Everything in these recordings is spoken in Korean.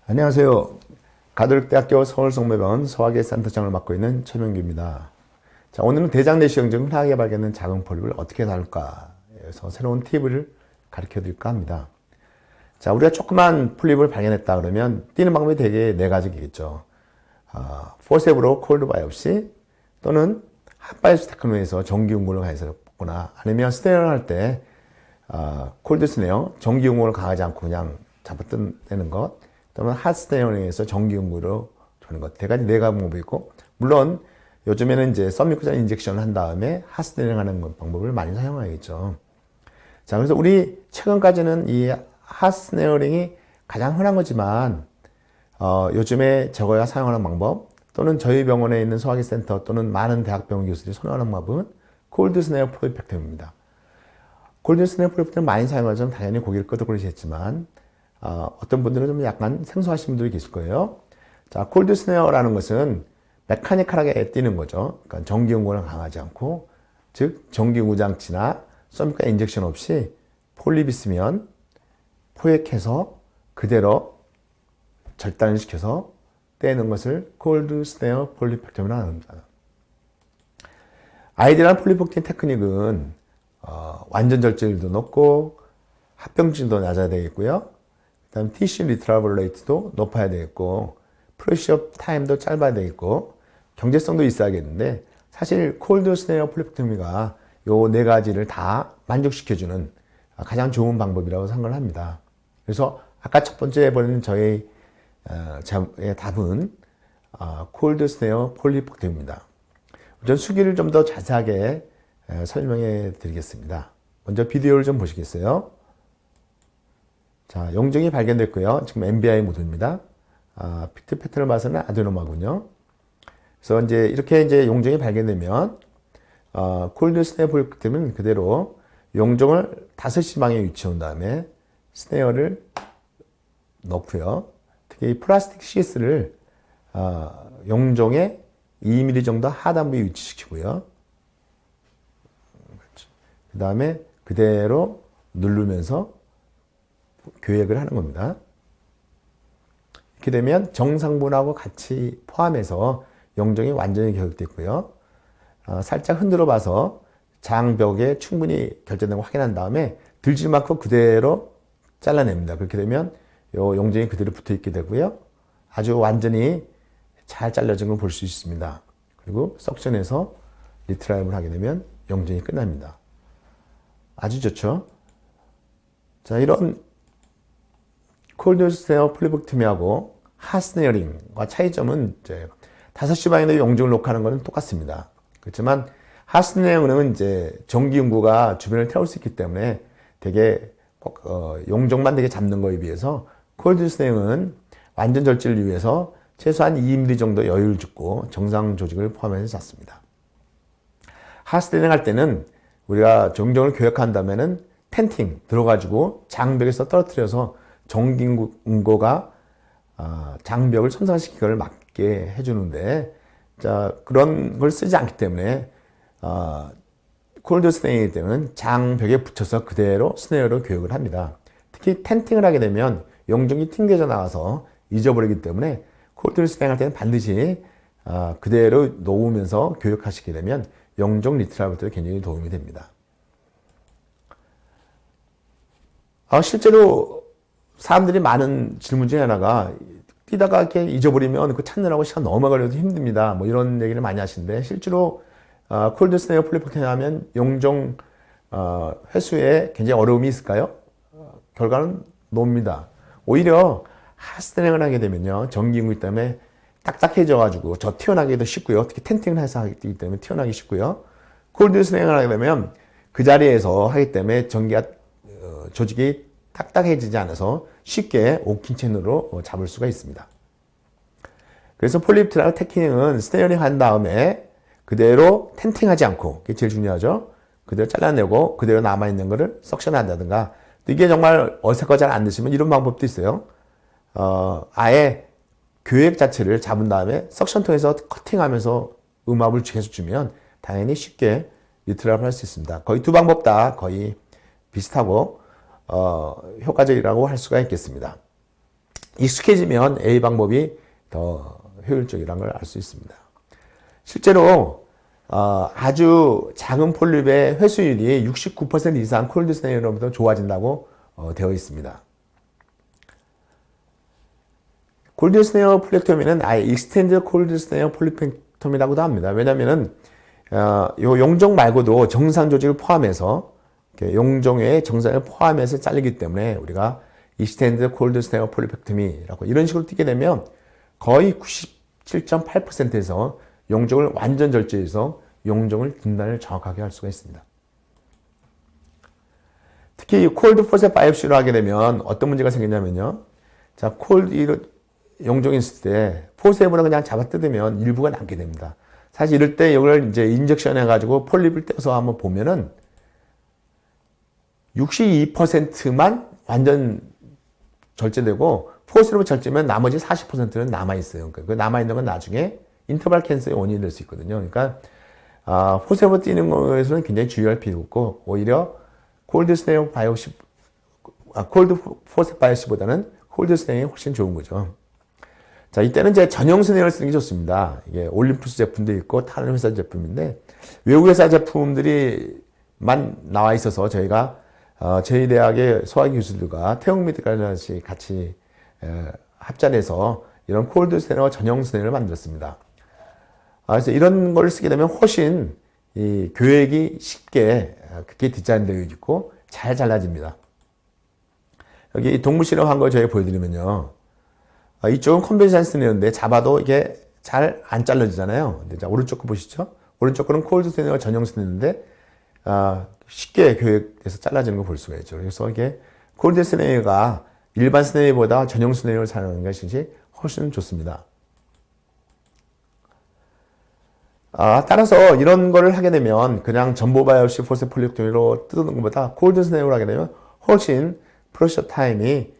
안녕하세요. 가톨릭대학교 서울성모병원 소화기 센터장을 맡고 있는 최명규입니다. 자, 오늘은 대장 내시경중 흔하게 발견되는 작은 폴립을 어떻게 다룰까에서 새로운 팁을 가르쳐 드릴까 합니다. 자, 우리가 조그만 폴립을 발견했다 그러면 뛰는 방법이 대개 네 가지겠죠. 포셉으로 콜드 바이옵시 또는 핫바이옵시 테크닉에서 전기 응고를 가해서 뽑거나 아니면 스테어를 할 때 콜드 스네어, 전기 응고를 가하지 않고 그냥 잡아떼는 것 또는 핫스테어링에서 전기응고로 주는 것. 대가지 네 가지 방법이 있고, 물론 요즘에는 이제 썸미쿠자 인젝션을 한 다음에 핫스테어링 하는 방법을 많이 사용하겠죠. 자, 그래서 우리 최근까지는 이 핫스테어링이 가장 흔한 거지만, 요즘에 저희가 사용하는 방법, 또는 저희 병원에 있는 소화기 센터 또는 많은 대학병원 교수들이 선호하는 방법은 콜드 스네어 프로이펙트입니다. 콜드 스네어 프로이펙트는 많이 사용하지만 당연히 고개를 끄덕거리시겠지만, 어떤 분들은 좀 약간 생소하신 분들이 계실 거예요. 자, 콜드 스네어라는 것은 메카니컬하게 뛰는 거죠. 그러니까 전기 응고를 강하지 않고, 즉 전기 응고 장치나 썸미쿠자 인젝션 없이 폴립 있으면 포획해서 그대로 절단시켜서 떼는 것을 콜드 스네어 폴리펙tom이라고 합니다. 아이디어한 폴리펙팅 테크닉은 완전 절제율도 높고 합병증도 낮아야 되겠고요. 그다음 티슈 리트라블 레이트도 높아야 되겠고 프레셔 타임도 짧아야 되겠고 경제성도 있어야겠는데 사실 콜드 스네어 폴리펙토미가 요 네 가지를 다 만족시켜주는 가장 좋은 방법이라고 생각을 합니다. 그래서 아까 첫 번째 해보는 저의 답은 콜드 스네어 폴리펙토미입니다. 우선 수기를 좀 더 자세하게 설명해 드리겠습니다. 먼저 비디오를 좀 보시겠어요? 자, 용종이 발견됐고요. 지금 MBI 모드입니다. 피트 패턴을 봐서는 아데노마군요. 그래서 이렇게 용종이 발견되면, 콜드 스네어 폴리펙토미는 그대로 용종을 5시 방에 위치해 온 다음에 스네어를 넣고요. 특히 이 플라스틱 시스를, 용종의 2mm 정도 하단부에 위치시키고요. 그 다음에 그대로 누르면서 교획을 하는 겁니다. 이렇게 되면 정상분하고 같이 포함해서 용종이 완전히 교획됐고요. 살짝 흔들어 봐서 장벽에 충분히 결정된 거 확인한 다음에 들지 않고 그대로 잘라냅니다. 그렇게 되면 요 용종이 그대로 붙어 있게 되고요. 아주 완전히 잘 잘라진 걸 볼 수 있습니다. 그리고 석션해서 리트라이브를 하게 되면 용종이 끝납니다. 아주 좋죠? 자, 이런 콜드 스네어 폴리펙토미하고 핫스네어링과 차이점은 5시 방향에 용종을 녹화하는 것은 똑같습니다. 그렇지만 핫스네어링은 전기 응고가 주변을 태울 수 있기 때문에 되게 꼭 용종만 되게 잡는 거에 비해서 콜드 스네어링은 완전 절제를 위해서 최소한 2mm 정도 여유를 주고 정상 조직을 포함해서 잡습니다. 핫스테어링 할 때는 우리가 용종을 교역한 다음에는 텐팅 들어가지고 장벽에서 떨어뜨려서 전기 응고가 장벽을 손상시키는 걸 막게 해주는데, 자, 그런 걸 쓰지 않기 때문에 콜드 스네어이기 때문에 장벽에 붙여서 그대로 스네어로 교역을 합니다. 특히 텐팅을 하게 되면 용종이 튕겨져 나와서 잊어버리기 때문에 콜드 스네어 할 때는 반드시 그대로 놓으면서 교역하시게 되면 용종 리트라이브도 굉장히 도움이 됩니다. 실제로 사람들이 많은 질문 중에 하나가 뛰다가 이렇게 잊어버리면 그 찾느라고 시간 너무 걸려도 힘듭니다. 뭐 이런 얘기를 많이 하시는데 실제로 콜드 스네어 폴리펙토미 하면 용종 회수에 굉장히 어려움이 있을까요? 결과는 놉니다. 오히려 핫스테어링을 하게 되면요, 전기 응고 때문에 딱딱해져 가지고 저 튀어나기도 쉽고요. 특히 텐팅을 해서 하기 때문에 튀어나기 쉽고요. 콜드 스네어링을 하게 되면 그 자리에서 하기 때문에 전기가 조직이 딱딱해지지 않아서 쉽게 오킹 채널로 잡을 수가 있습니다. 그래서 폴리프트라는 테크닉은 스테어링 한 다음에 그대로 텐팅하지 않고, 그게 제일 중요하죠. 그대로 잘라내고 그대로 남아있는 거를 석션한다든가, 이게 정말 어색하고 잘 안 되시면 이런 방법도 있어요. 아예 교획 자체를 잡은 다음에 석션 통해서 커팅하면서 음압을 계속 주면 당연히 쉽게 리트라이브 할 수 있습니다. 거의 두 방법 다 거의 비슷하고 효과적이라고 할 수가 있겠습니다. 익숙해지면 A 방법이 더 효율적이라는 걸 알 수 있습니다. 실제로 아주 작은 폴립의 회수율이 69% 이상 콜드 스네일로부터 좋아진다고 되어 있습니다. 콜드 스네어 폴립토미는 아예 익스텐드 콜드 스네어 폴립토미라고도 합니다. 왜냐하면은 요 용종 말고도 정상 조직을 포함해서 용종의 정상을 포함해서 잘리기 때문에 우리가 익스텐드 콜드 스네어 폴립토미라고 이런 식으로 뛰게 되면 거의 97.8%에서 용종을 완전 절제해서 용종을 진단을 정확하게 할 수가 있습니다. 특히 이 콜드 포셋 바이옵시로 하게 되면 어떤 문제가 생기냐면요. 자, 콜드 용종이 있을 때 포셉으로 그냥 잡아 뜯으면 일부가 남게 됩니다. 사실 이럴 때 이걸 이제 인젝션 해가지고 폴립을 떼서 한번 보면은 62%만 완전 절제되고 포셉으로 절제면 나머지 40%는 남아있어요. 그 남아있는 건 나중에 인터벌 캔서의 원인이 될 수 있거든요. 그러니까 포셉으로 띄는 것에서는 굉장히 주의할 필요 없고 오히려 콜드 스네어 바이옵시, 콜드 포셉 바이옵시보다는 콜드 스네어이 훨씬 좋은 거죠. 자, 이때는 이제 전용 스네어를 쓰는 게 좋습니다. 이게 올림푸스 제품도 있고 다른 회사 제품인데 외국 회사 제품들이만 나와 있어서 저희가 저희 대학의 소화기 교수들과 태국 메디칼이 같이 합작해서 이런 콜드 스네어 전용 스네어를 만들었습니다. 그래서 이런 걸 쓰게 되면 훨씬 이 교획이 쉽게 그렇게 디자인되어 있고 잘 잘라집니다. 여기 동물 실험한 거 저희 보여드리면요. 이쪽은 컨벤션 스네어인데 잡아도 이게 잘 안 잘라지잖아요. 근데 자, 오른쪽 거 보시죠. 오른쪽 거는 콜드 스네어 전용 스네어인데 쉽게 교획돼서 잘라지는 거 볼 수가 있죠. 그래서 이게 콜드 스네어가 일반 스네어보다 전용 스네어를 사용하는 것이 훨씬 좋습니다. 따라서 이런 거를 하게 되면 그냥 전보 바이옵시 포셉 폴립토미로 뜯는 것보다 콜드 스네어를 하게 되면 훨씬 프로세스 타임이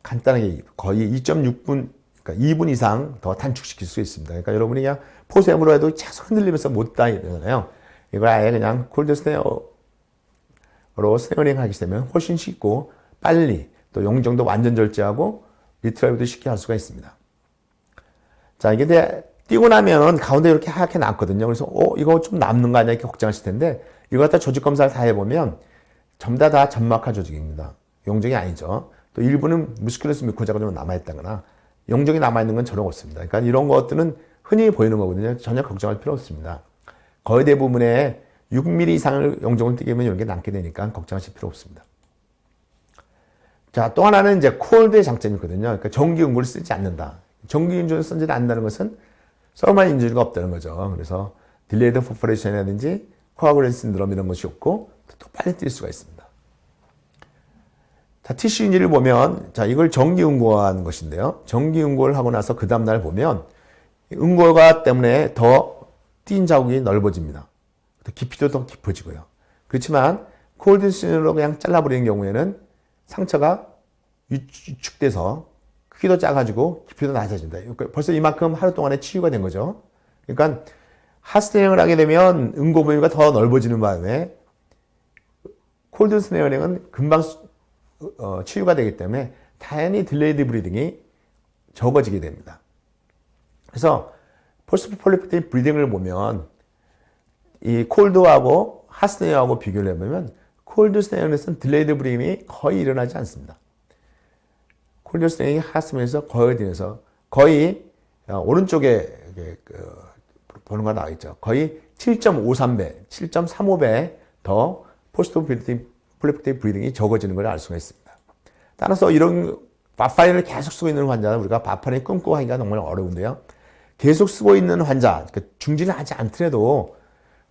간단하게 거의 2.6분, 그러니까 2분 이상 더 단축시킬 수 있습니다. 그러니까 여러분이 그냥 포셉으로 해도 계속 흔들리면서 못 다니잖아요. 이걸 아예 그냥 콜드 스네어로 스네어링 하게 되면 훨씬 쉽고 빨리 또 용종도 완전 절제하고 리트라이브도 쉽게 할 수가 있습니다. 자, 이게 띄고 나면 가운데 이렇게 하얗게 남거든요. 그래서 이거 좀 남는 거 아니야 이렇게 걱정하실 텐데 이거 갖다 조직 검사를 다 해보면 전부 다 점막화 조직입니다. 용종이 아니죠. 또 일부는 무스큘러스 미코자가 좀 남아있다거나 용종이 남아있는 건 전혀 없습니다. 그러니까 이런 것들은 흔히 보이는 거거든요. 전혀 걱정할 필요 없습니다. 거의 대부분의 6mm 이상을 용종을 띄게 되면 이런 게 남게 되니까 걱정하실 필요 없습니다. 자, 또 하나는 이제 콜드의 장점이 있거든요. 그러니까 전기 연구를 쓰지 않는다. 전기 연구를 쓰지 않는다는 것은 서머한 인주리가 없다는 거죠. 그래서 딜레이드 퍼포레이션이라든지 코아구렌스 신드롬 이런 것이 없고 또 빨리 뛸 수가 있습니다. 자, 티슈 인지를 보면 자, 이걸 전기 응고한 것인데요. 전기 응고를 하고 나서 그 다음날 보면 응고가 때문에 더 띈 자국이 넓어집니다. 깊이도 더 깊어지고요. 그렇지만 콜드 스네어로 그냥 잘라버리는 경우에는 상처가 위축돼서 크기도 작아지고 깊이도 낮아진다. 벌써 이만큼 하루 동안에 치유가 된 거죠. 그러니까 핫스네어링을 하게 되면 응고 부위가 더 넓어지는 바람에 콜드 스네어링은 금방 치유가 되기 때문에 당연히 딜레이드 브리딩이 적어지게 됩니다. 그래서 포스트 폴리펙틱 브리딩을 보면 이 콜드하고 핫스네어하고 비교를 해보면 콜드 스네어에서는 딜레이드 브리딩이 거의 일어나지 않습니다. 콜드 스네어링이 핫스네어에서 거의 되면서 거의 오른쪽에 보는 거 나와 있죠. 거의 7.53배, 7.35배 더 포스트 폴리펙틱 브리딩이 적어지는 걸 알 수가 있습니다. 따라서 이런 바파린을 계속 쓰고 있는 환자는 우리가 바파린 끊고 하기가 정말 어려운데요. 계속 쓰고 있는 환자, 그러니까 중지를 하지 않더라도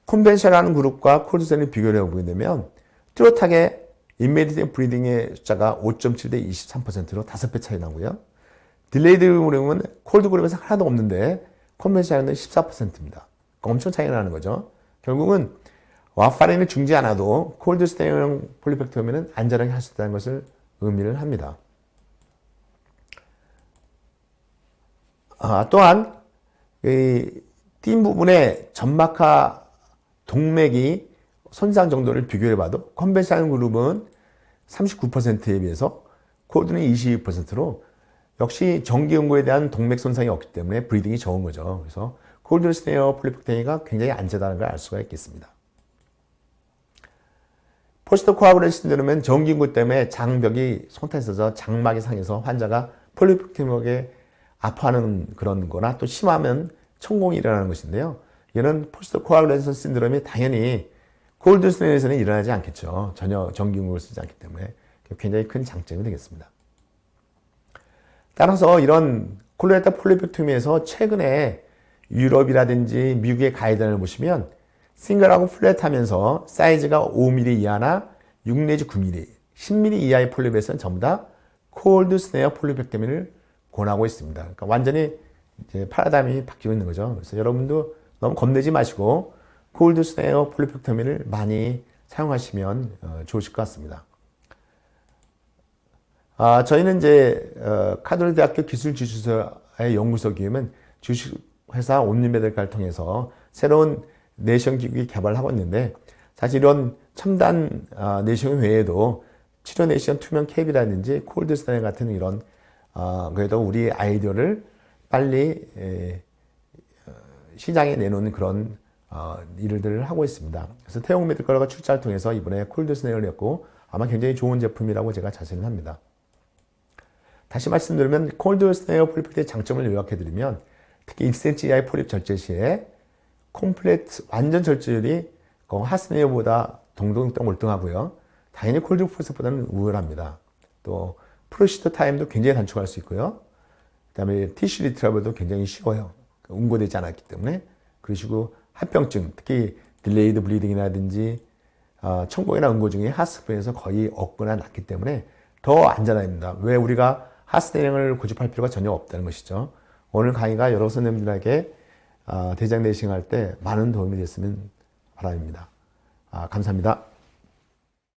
컨벤셔널한 그룹과 콜드 스네어링 비교를 해보게 되면 뚜렷하게 인메디트 브리딩의 숫자가 5.7 대 23%로 5배 차이 나고요. 딜레이드 그룹은 콜드 그룹에서 하나도 없는데 컨벤셔널은 14%입니다. 엄청 차이가 나는 거죠. 결국은 와파린을 중지 않아도 콜드 스네어링 폴리펙토미는 안전하게 할 수 있다는 것을 의미를 합니다. 또한 띈 부분의 점막하 동맥이 손상 정도를 비교해봐도 컨벤셔널 그룹은 39%에 비해서 콜드는 22%로 역시 정기 응고에 대한 동맥 손상이 없기 때문에 브리딩이 좋은 거죠. 그래서 골든 스네어 폴리펙토미가 굉장히 안전하다는 걸 알 수가 있겠습니다. 포스트 코아굴레이션 신드롬은 정기 응고 때문에 장벽이 손타있어서 장막이 상해서 환자가 폴리펙토미하게 아파하는 그런 거나 또 심하면 천공이 일어나는 것인데요. 이는 포스트 코아굴레이션 신드롬이 당연히 골든 스네어에서는 일어나지 않겠죠. 전혀 정기 응고를 쓰지 않기 때문에 굉장히 큰 장점이 되겠습니다. 따라서 이런 콜레스테롤 폴리펙토미에서 최근에 유럽이라든지 미국의 가이드라인을 보시면 싱글하고 플랫하면서 사이즈가 5mm 이하나 6 내지 9mm, 10mm 이하의 폴리프에서는 전부 다 콜드 스네어 폴리펙토미를 권하고 있습니다. 그러니까 완전히 이제 파라다임이 바뀌고 있는 거죠. 그래서 여러분도 너무 겁내지 마시고 콜드 스네어 폴리펙토미를 많이 사용하시면 좋으실 것 같습니다. 저희는 이제 카톨릭 대학교 기술주식회사의 연구소 기업은 주식회사 온리메디칼을 통해서 새로운 내시경 기기 개발하고 있는데, 사실 이런 첨단 내시경 외에도 치료 내시경 투명 캡이라든지 콜드 스테인 같은 이런 그래도 우리 아이디어를 빨리 시장에 내놓는 그런 일들을 하고 있습니다. 그래서 태용 메디컬가 출자를 통해서 이번에 콜드 스테인을 냈고 아마 굉장히 좋은 제품이라고 제가 자신을 합니다. 다시 말씀드리면 콜드 스테인 폴리펙트의 장점을 요약해드리면, 특히 1cm 이하의 폴립 절제 시에 콤플레트 완전 절제율이 하스네어보다 동등월등하고요. 당연히 콜드 포스보다는 우월합니다. 또 프로시터 타임도 굉장히 단축할 수 있고요. 그 다음에 티슈 리트라블도 굉장히 쉬워요. 응고되지 않았기 때문에. 그러시고 합병증, 특히 딜레이드 블리딩이라든지 천공이나 응고 중에 하스프에서 거의 없거나 낮기 때문에 더 안전합니다. 왜 우리가 하스네링을 고집할 필요가 전혀 없다는 것이죠. 오늘 강의가 여러 선생님들에게 대장 내시경 할 때 많은 도움이 됐으면 바랍니다. 감사합니다.